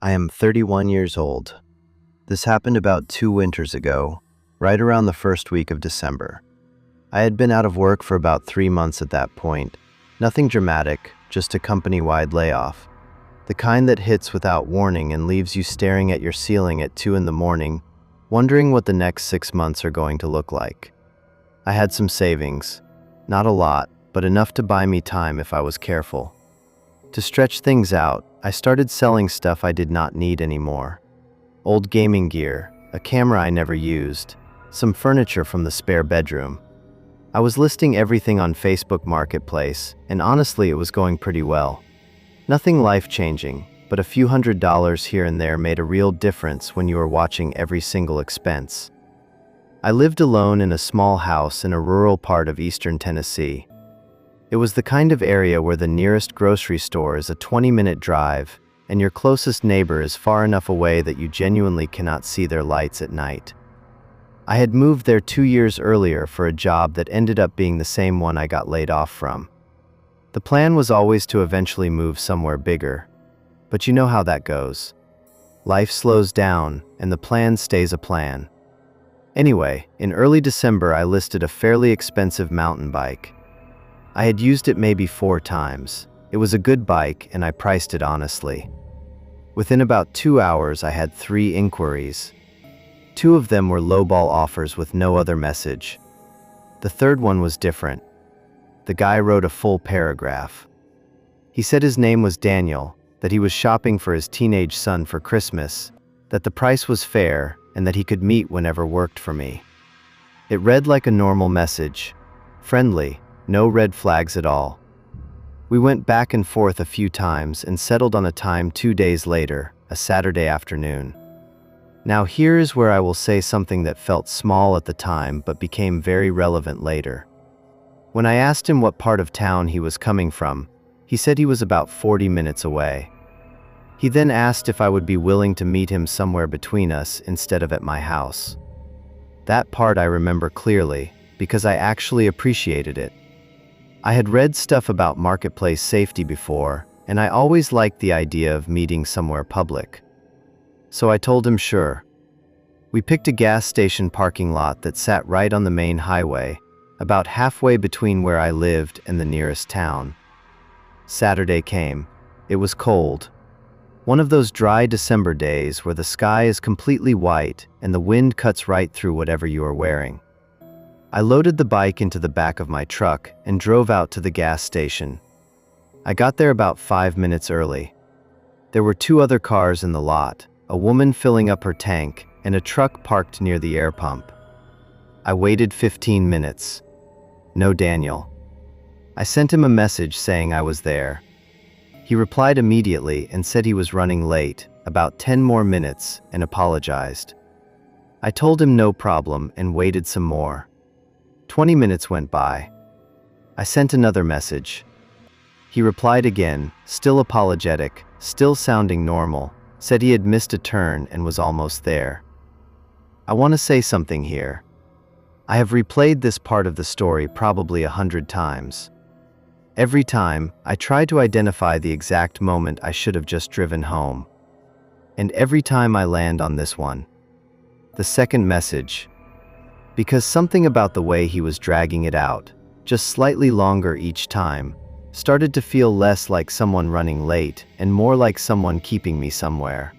I am 31 years old. This happened about 2 winters ago, right around the first week of December. I had been out of work for about 3 months at that point. Nothing dramatic, just a company-wide layoff. The kind that hits without warning and leaves you staring at your ceiling at 2 in the morning, wondering what the next 6 months are going to look like. I had some savings. Not a lot, but enough to buy me time if I was careful. To stretch things out, I started selling stuff I did not need anymore. Old gaming gear, a camera I never used, some furniture from the spare bedroom. I was listing everything on Facebook Marketplace, and honestly it was going pretty well. Nothing life-changing, but a few $100s here and there made a real difference when you were watching every single expense. I lived alone in a small house in a rural part of eastern Tennessee. It was the kind of area where the nearest grocery store is a 20-minute drive, and your closest neighbor is far enough away that you genuinely cannot see their lights at night. I had moved there 2 years earlier for a job that ended up being the same one I got laid off from. The plan was always to eventually move somewhere bigger, but you know how that goes. Life slows down, and the plan stays a plan. Anyway, in early December I listed a fairly expensive mountain bike. I had used it maybe 4 times. It was a good bike, and I priced it honestly. Within about 2 hours, I had 3 inquiries. 2 of them were lowball offers with no other message. The third one was different. The guy wrote a full paragraph. He said his name was Daniel, that he was shopping for his teenage son for Christmas, that the price was fair, and that he could meet whenever worked for me. It read like a normal message. Friendly. No red flags at all. We went back and forth a few times and settled on a time 2 days later, a Saturday afternoon. Now here is where I will say something that felt small at the time but became very relevant later. When I asked him what part of town he was coming from, he said he was about 40 minutes away. He then asked if I would be willing to meet him somewhere between us instead of at my house. That part I remember clearly because I actually appreciated it. I had read stuff about marketplace safety before, and I always liked the idea of meeting somewhere public. So I told him sure. We picked a gas station parking lot that sat right on the main highway, about halfway between where I lived and the nearest town. Saturday came. It was cold. One of those dry December days where the sky is completely white and the wind cuts right through whatever you are wearing. I loaded the bike into the back of my truck and drove out to the gas station. I got there about 5 minutes early. There were 2 other cars in the lot, a woman filling up her tank and a truck parked near the air pump. I waited 15 minutes. No Daniel. I sent him a message saying I was there. He replied immediately and said he was running late, about 10 more minutes, and apologized. I told him no problem and waited some more. 20 minutes went by. I sent another message. He replied again, still apologetic, still sounding normal, said he had missed a turn and was almost there. I want to say something here. I have replayed this part of the story probably 100 times. Every time, I try to identify the exact moment I should have just driven home. And every time I land on this one. The second message. Because something about the way he was dragging it out, just slightly longer each time, started to feel less like someone running late and more like someone keeping me somewhere.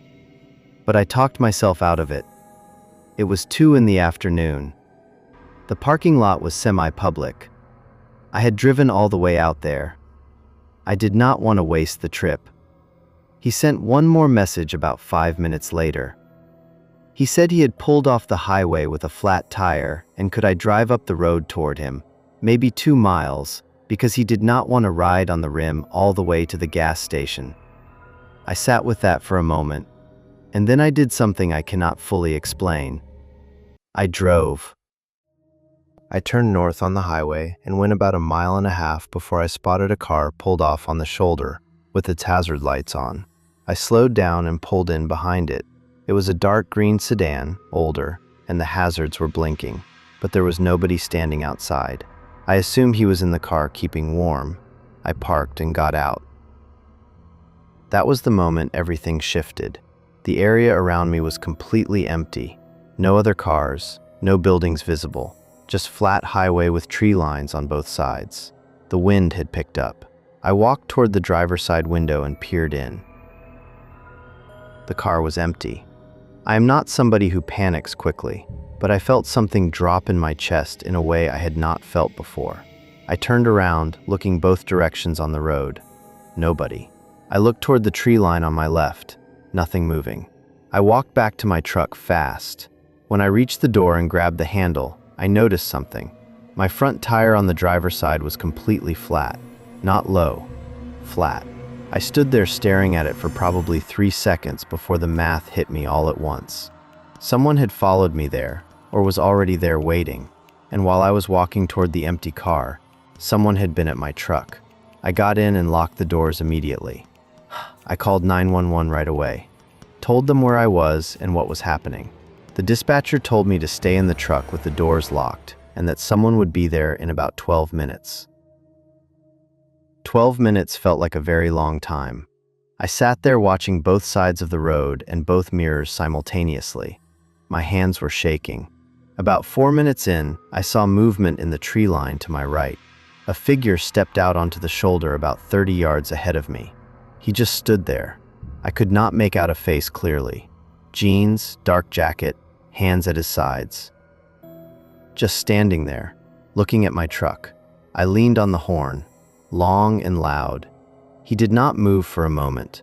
But I talked myself out of it. It was 2 in the afternoon. The parking lot was semi-public. I had driven all the way out there. I did not want to waste the trip. He sent one more message about 5 minutes later. He said he had pulled off the highway with a flat tire and could I drive up the road toward him, maybe 2 miles, because he did not want to ride on the rim all the way to the gas station. I sat with that for a moment, and then I did something I cannot fully explain. I drove. I turned north on the highway and went about 1.5 miles before I spotted a car pulled off on the shoulder with its hazard lights on. I slowed down and pulled in behind it. It was a dark green sedan, older, and the hazards were blinking, but there was nobody standing outside. I assumed he was in the car keeping warm. I parked and got out. That was the moment everything shifted. The area around me was completely empty. No other cars, no buildings visible, just flat highway with tree lines on both sides. The wind had picked up. I walked toward the driver's side window and peered in. The car was empty. I am not somebody who panics quickly, but I felt something drop in my chest in a way I had not felt before. I turned around, looking both directions on the road. Nobody. I looked toward the tree line on my left. Nothing moving. I walked back to my truck fast. When I reached the door and grabbed the handle, I noticed something. My front tire on the driver's side was completely flat. Not low. Flat. I stood there staring at it for probably 3 seconds before the math hit me all at once. Someone had followed me there, or was already there waiting, and while I was walking toward the empty car, someone had been at my truck. I got in and locked the doors immediately. I called 911 right away, told them where I was and what was happening. The dispatcher told me to stay in the truck with the doors locked and that someone would be there in about 12 minutes. 12 minutes felt like a very long time. I sat there watching both sides of the road and both mirrors simultaneously. My hands were shaking. About 4 minutes in, I saw movement in the tree line to my right. A figure stepped out onto the shoulder about 30 yards ahead of me. He just stood there. I could not make out a face clearly. Jeans, dark jacket, hands at his sides. Just standing there, looking at my truck. I leaned on the horn, long and loud. He did not move for a moment,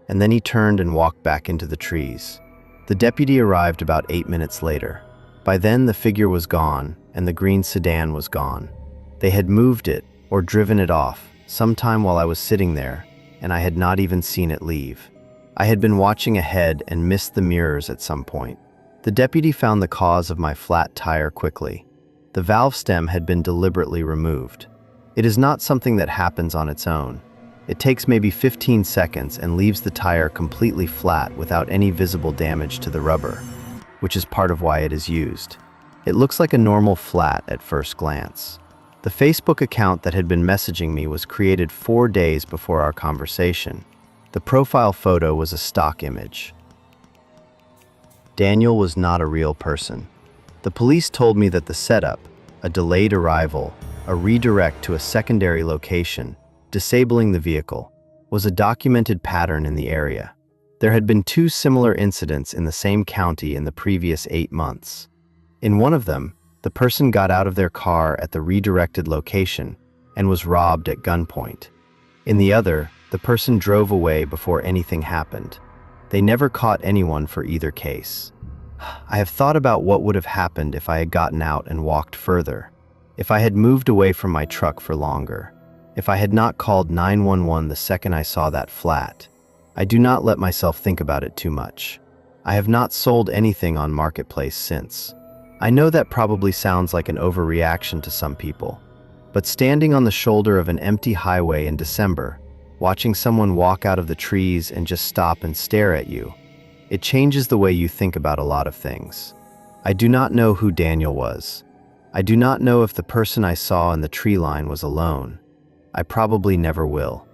and then he turned and walked back into the trees. The deputy arrived about 8 minutes later. By then, the figure was gone, and the green sedan was gone. They had moved it, or driven it off, sometime while I was sitting there, and I had not even seen it leave. I had been watching ahead and missed the mirrors at some point. The deputy found the cause of my flat tire quickly. The valve stem had been deliberately removed. It is not something that happens on its own. It takes maybe 15 seconds and leaves the tire completely flat without any visible damage to the rubber, which is part of why it is used. It looks like a normal flat at first glance. The Facebook account that had been messaging me was created 4 days before our conversation. The profile photo was a stock image. Daniel was not a real person. The police told me that the setup, a delayed arrival, a redirect to a secondary location, disabling the vehicle, was a documented pattern in the area. There had been 2 similar incidents in the same county in the previous 8 months. In one of them, the person got out of their car at the redirected location and was robbed at gunpoint. In the other, the person drove away before anything happened. They never caught anyone for either case. I have thought about what would have happened if I had gotten out and walked further, if I had moved away from my truck for longer, if I had not called 911 the second I saw that flat. I do not let myself think about it too much. I have not sold anything on Marketplace since. I know that probably sounds like an overreaction to some people, but standing on the shoulder of an empty highway in December, watching someone walk out of the trees and just stop and stare at you, it changes the way you think about a lot of things. I do not know who Daniel was. I do not know if the person I saw in the tree line was alone. I probably never will.